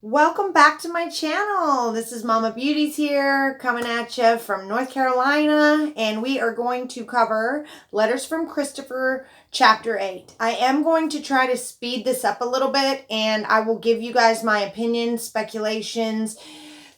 Welcome back to my channel. This is Mama Beauties here, coming at you from North Carolina, and we are going to cover Letters from Christopher, Chapter 8. I am going to try to speed this up a little bit, and I will give you guys my opinions, speculations,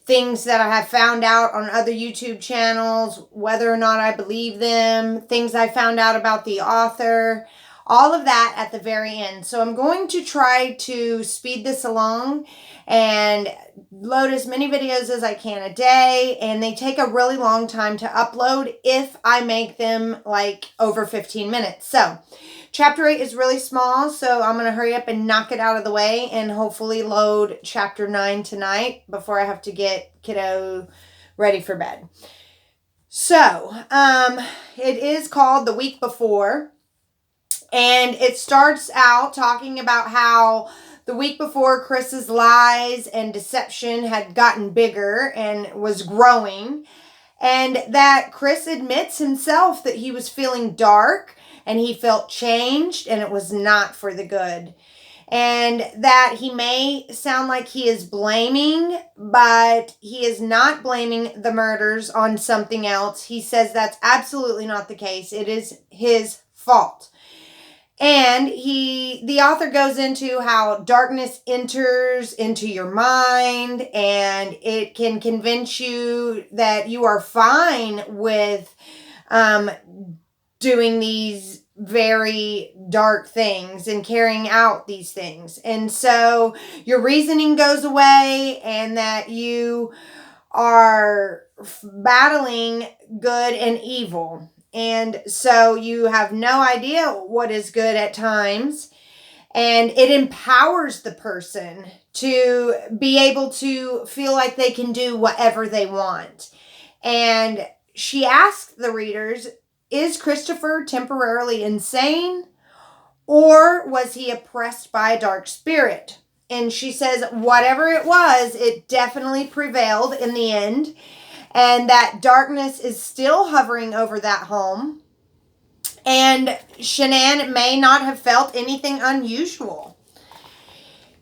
things that I have found out on other YouTube channels, whether or not I believe them, things I found out about the author, all of that at the very end. So I'm going to try to speed this along and load as many videos as I can a day, and they take a really long time to upload if I make them like over 15 minutes. So chapter 8 is really small, so I'm going to hurry up and knock it out of the way and hopefully load chapter 9 tonight before I have to get kiddo ready for bed. So it is called The Week Before, and it starts out talking about how the week before, Chris's lies and deception had gotten bigger and was growing, and that Chris admits himself that he was feeling dark and he felt changed and it was not for the good. And that he may sound like he is blaming, but he is not blaming the murders on something else. He says that's absolutely not the case. It is his fault. And the author goes into how darkness enters into your mind and it can convince you that you are fine with doing these very dark things and carrying out these things. And so your reasoning goes away, and that you are battling good and evil. And so you have no idea what is good at times. And it empowers the person to be able to feel like they can do whatever they want. And she asked the readers, is Christopher temporarily insane, or was he oppressed by a dark spirit? And she says, whatever it was, it definitely prevailed in the end. And that darkness is still hovering over that home. And Shanann may not have felt anything unusual.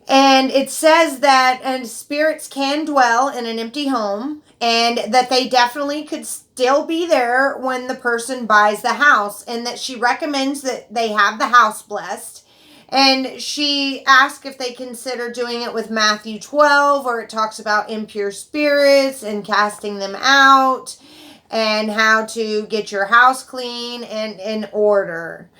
And it says that spirits can dwell in an empty home, and that they definitely could still be there when the person buys the house, and that she recommends that they have the house blessed. And she asked if they consider doing it with Matthew 12, where it talks about impure spirits and casting them out, and how to get your house clean and in order.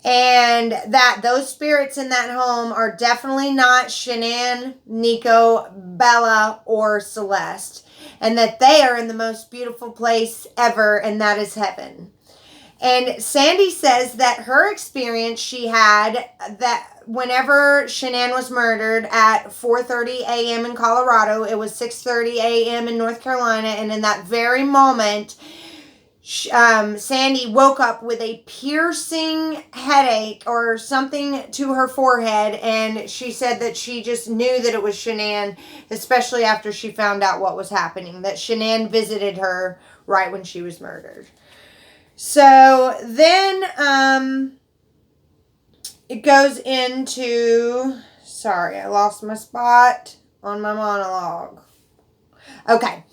And that those spirits in that home are definitely not Shanann, Nico, Bella, or Celeste. And that they are in the most beautiful place ever, and that is heaven. And Sandy says that her experience she had, that whenever Shanann was murdered at 4:30 a.m. in Colorado, it was 6:30 a.m. in North Carolina, and in that very moment, Sandy woke up with a piercing headache or something to her forehead, and she said that she just knew that it was Shanann, especially after she found out what was happening, that Shanann visited her right when she was murdered. So then it goes into, sorry, I lost my spot on my monologue. Okay.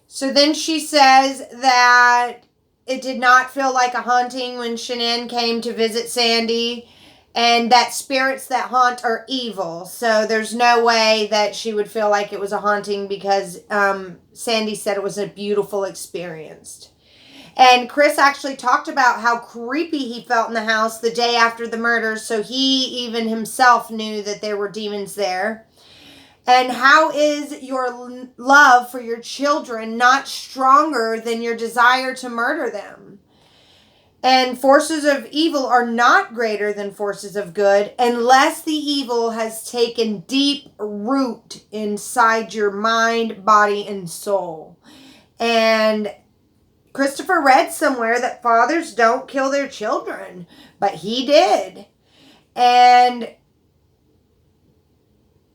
So then she says that it did not feel like a haunting when Shanann came to visit Sandy, and that spirits that haunt are evil. So there's no way that she would feel like it was a haunting, because Sandy said it was a beautiful experience. And Chris actually talked about how creepy he felt in the house the day after the murder, so he even himself knew that there were demons there. And how is your love for your children not stronger than your desire to murder them? And forces of evil are not greater than forces of good unless the evil has taken deep root inside your mind, body, and soul. And Christopher read somewhere that fathers don't kill their children, but he did. And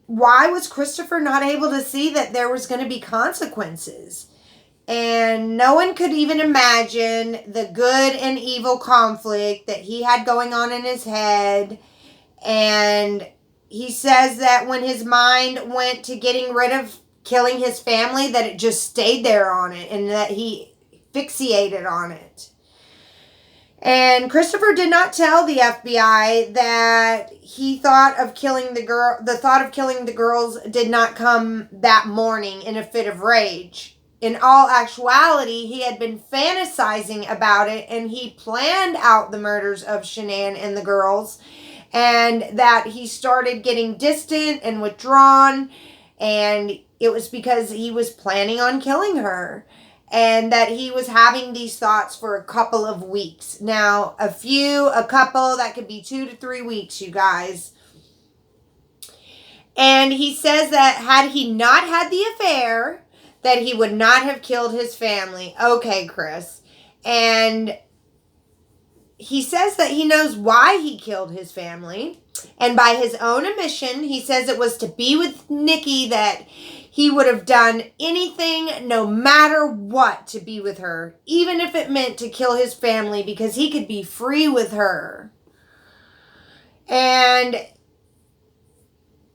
why was Christopher not able to see that there was going to be consequences? And no one could even imagine the good and evil conflict that he had going on in his head. And he says that when his mind went to getting rid of killing his family, that it just stayed there on it and that he fixated on it. And Christopher did not tell the FBI that he thought of killing the girl. The thought of killing the girls did not come that morning in a fit of rage. In all actuality, he had been fantasizing about it, and he planned out the murders of Shanann and the girls, and that he started getting distant and withdrawn, and it was because he was planning on killing her. And that he was having these thoughts for a couple of weeks. Now, a couple, that could be 2 to 3 weeks, you guys. And he says that had he not had the affair, that he would not have killed his family. Okay, Chris. And he says that he knows why he killed his family. And by his own admission, he says it was to be with Nikki, that he would have done anything, no matter what, to be with her. Even if it meant to kill his family, because he could be free with her. And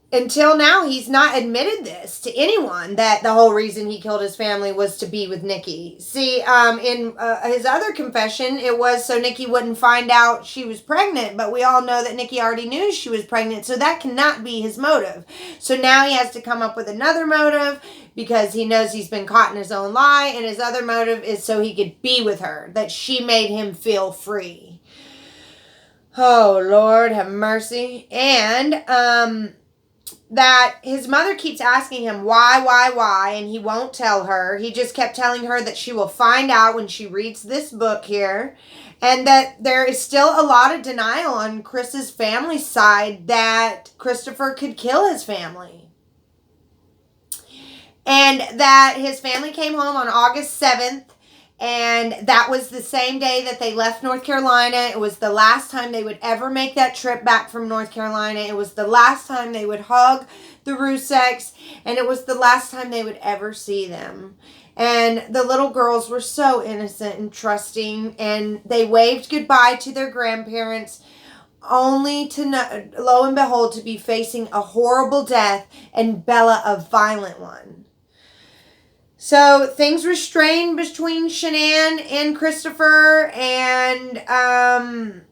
until now, he's not admitted this to anyone, that the whole reason he killed his family was to be with Nikki. See, in his other confession, it was so Nikki wouldn't find out she was pregnant, but we all know that Nikki already knew she was pregnant, so that cannot be his motive. So now he has to come up with another motive, because he knows he's been caught in his own lie, and his other motive is so he could be with her, that she made him feel free. Oh, Lord, have mercy. And, that his mother keeps asking him why, and he won't tell her. He just kept telling her that she will find out when she reads this book here, and that there is still a lot of denial on Chris's family side that Christopher could kill his family. And that his family came home on August 7th, and that was the same day that they left North Carolina. It was the last time they would ever make that trip back from North Carolina. It was the last time they would hug the Ruseks, and it was the last time they would ever see them. And the little girls were so innocent and trusting, and they waved goodbye to their grandparents, only to, lo and behold, to be facing a horrible death, and Bella a violent one. So things were strained between Shanann and Christopher, and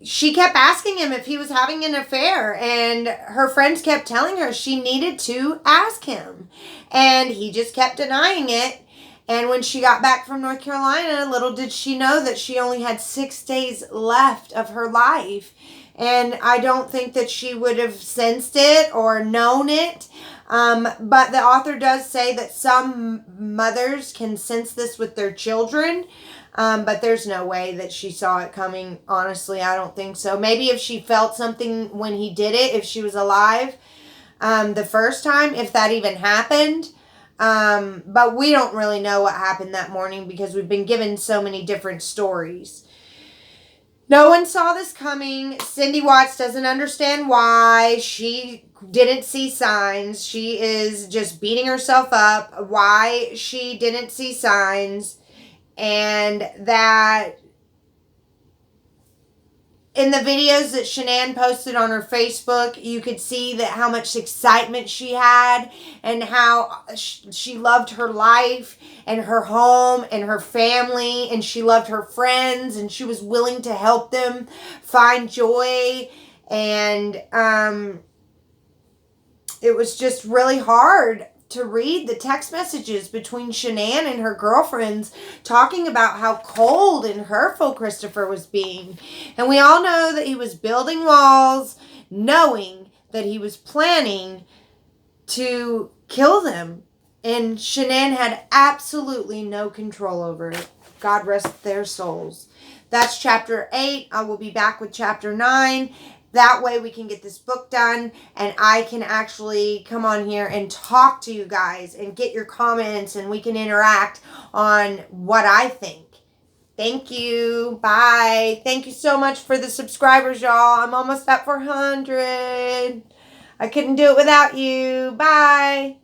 she kept asking him if he was having an affair, and her friends kept telling her she needed to ask him, and he just kept denying it. And when she got back from North Carolina, little did she know that she only had 6 days left of her life. And I don't think that she would have sensed it or known it. But the author does say that some mothers can sense this with their children. But there's no way that she saw it coming. Honestly, I don't think so. Maybe if she felt something when he did it, if she was alive the first time, if that even happened. But we don't really know what happened that morning because we've been given so many different stories. No one saw this coming. Cindy Watts doesn't understand why. She didn't see signs. She is just beating herself up why she didn't see signs. And that in the videos that Shanann posted on her Facebook, you could see that how much excitement she had and how she loved her life and her home and her family, and she loved her friends, and she was willing to help them find joy. And it was just really hard to read the text messages between Shanann and her girlfriends talking about how cold and hurtful Christopher was being. And we all know that he was building walls, knowing that he was planning to kill them. And Shanann had absolutely no control over it. God rest their souls. That's chapter 8. I will be back with chapter 9. That way we can get this book done, and I can actually come on here and talk to you guys and get your comments, and we can interact on what I think. Thank you. Bye. Thank you so much for the subscribers, y'all. I'm almost at 400. I couldn't do it without you. Bye.